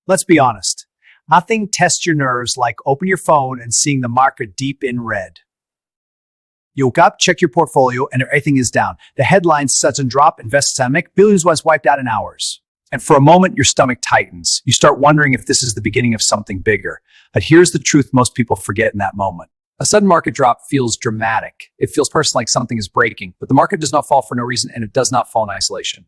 Let's be honest. Nothing tests your nerves like opening your phone and seeing the market deep in red. You woke up, check your portfolio, and everything is down. The headlines sudden drop, invest systemic, billions was wiped out in hours. And for a moment, your stomach tightens. You start wondering if this is the beginning of something bigger. But here's the truth most people forget in that moment. A sudden market drop feels dramatic. It feels personal, like something is breaking. But the market does not fall for no reason, and it does not fall in isolation.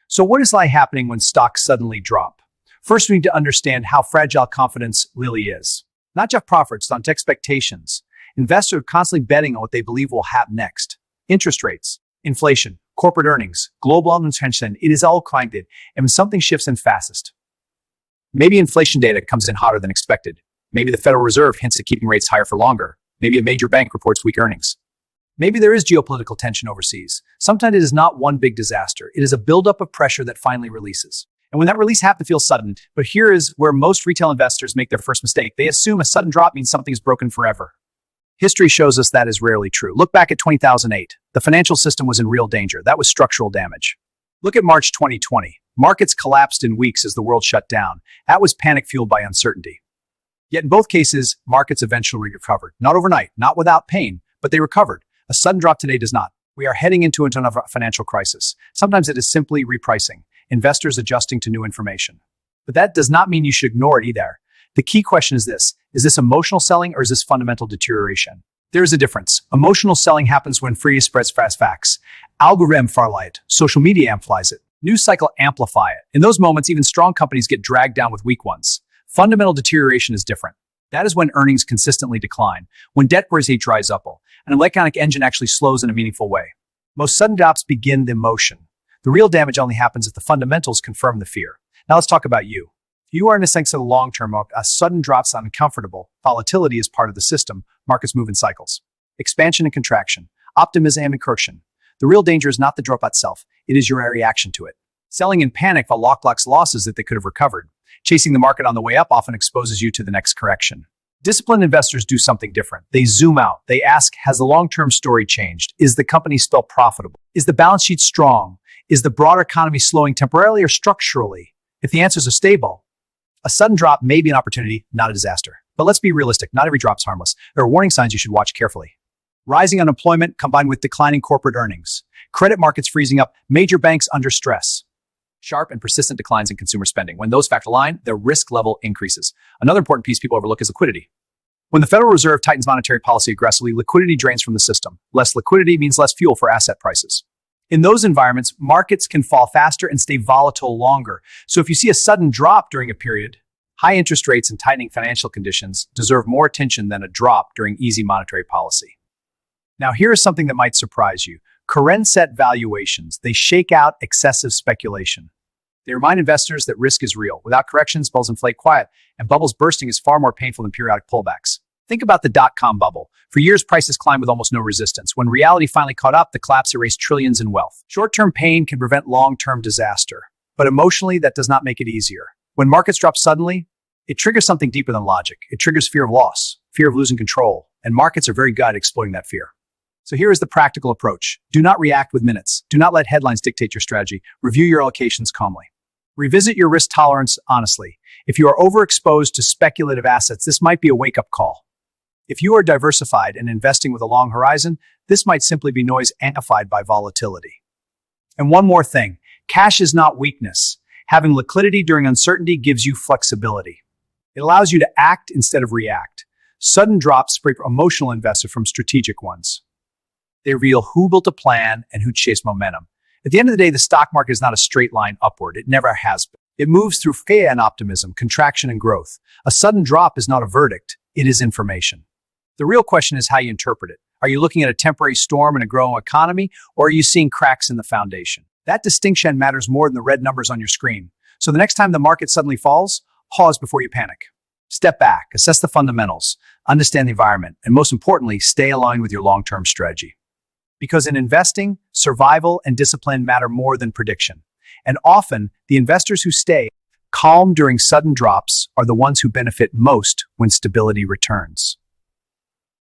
So what is happening when stocks suddenly drop? First, we need to understand how fragile confidence really is. Not just profits, on expectations. Investors are constantly betting on what they believe will happen next. Interest rates, inflation, corporate earnings, global uncertainty, it is all connected, and when something shifts in fastest. Maybe inflation data comes in hotter than expected. Maybe the Federal Reserve hints at keeping rates higher for longer. Maybe a major bank reports weak earnings. Maybe there is geopolitical tension overseas. Sometimes it is not one big disaster. It is a buildup of pressure that finally releases. And when that release happens, it feels sudden. But here is where most retail investors make their first mistake. They assume a sudden drop means something is broken forever. History shows us that is rarely true. Look back at 2008. The financial system was in real danger. That was structural damage. Look at March 2020. Markets collapsed in weeks as the world shut down. That was panic fueled by uncertainty. Yet in both cases, markets eventually recovered. Not overnight, not without pain, but they recovered. A sudden drop today does not. We are heading into another financial crisis. Sometimes it is simply repricing, investors adjusting to new information. But that does not mean you should ignore it either. The key question is this emotional selling or is this fundamental deterioration? There is a difference. Emotional selling happens when free spreads fast facts. Algorithm farlight it. Social media amplifies it. News cycle amplify it. In those moments, even strong companies get dragged down with weak ones. Fundamental deterioration is different. That is when earnings consistently decline, when debt rate dries up, and an economic engine actually slows in a meaningful way. Most sudden drops begin the emotion. The real damage only happens if the fundamentals confirm the fear. Now let's talk about you. You are in a sense of the long term. A sudden drop's uncomfortable. Volatility is part of the system. Markets move in cycles. Expansion and contraction. Optimism and correction. The real danger is not the drop itself. It is your reaction to it. Selling in panic while locks losses that they could have recovered. Chasing the market on the way up often exposes you to the next correction. Disciplined investors do something different. They zoom out. They ask, has the long-term story changed? Is the company still profitable? Is the balance sheet strong? Is the broader economy slowing temporarily or structurally? If the answers are stable, a sudden drop may be an opportunity, not a disaster. But let's be realistic. Not every drop is harmless. There are warning signs you should watch carefully. Rising unemployment combined with declining corporate earnings. Credit markets freezing up. Major banks under stress. Sharp and persistent declines in consumer spending. When those factors align, the risk level increases. Another important piece people overlook is liquidity. When the Federal Reserve tightens monetary policy aggressively, liquidity drains from the system. Less liquidity means less fuel for asset prices. In those environments, markets can fall faster and stay volatile longer. So if you see a sudden drop during a period, high interest rates and tightening financial conditions deserve more attention than a drop during easy monetary policy. Now, here is something that might surprise you. Current set valuations, they shake out excessive speculation. They remind investors that risk is real. Without corrections, bubbles inflate quiet, and bubbles bursting is far more painful than periodic pullbacks. Think about the dot-com bubble. For years, prices climbed with almost no resistance. When reality finally caught up, the collapse erased trillions in wealth. Short-term pain can prevent long-term disaster, but emotionally, that does not make it easier. When markets drop suddenly, it triggers something deeper than logic. It triggers fear of loss, fear of losing control, and markets are very good at exploiting that fear. So here is the practical approach. Do not react with minutes. Do not let headlines dictate your strategy. Review your allocations calmly. Revisit your risk tolerance honestly. If you are overexposed to speculative assets, this might be a wake-up call. If you are diversified and investing with a long horizon, this might simply be noise amplified by volatility. And one more thing, cash is not weakness. Having liquidity during uncertainty gives you flexibility. It allows you to act instead of react. Sudden drops separate emotional investors from strategic ones. They reveal who built a plan and who chased momentum. At the end of the day, the stock market is not a straight line upward. It never has been. It moves through fear and optimism, contraction and growth. A sudden drop is not a verdict. It is information. The real question is how you interpret it. Are you looking at a temporary storm in a growing economy, or are you seeing cracks in the foundation? That distinction matters more than the red numbers on your screen. So the next time the market suddenly falls, pause before you panic. Step back, assess the fundamentals, understand the environment, and most importantly, stay aligned with your long-term strategy. Because in investing, survival and discipline matter more than prediction. And often, the investors who stay calm during sudden drops are the ones who benefit most when stability returns.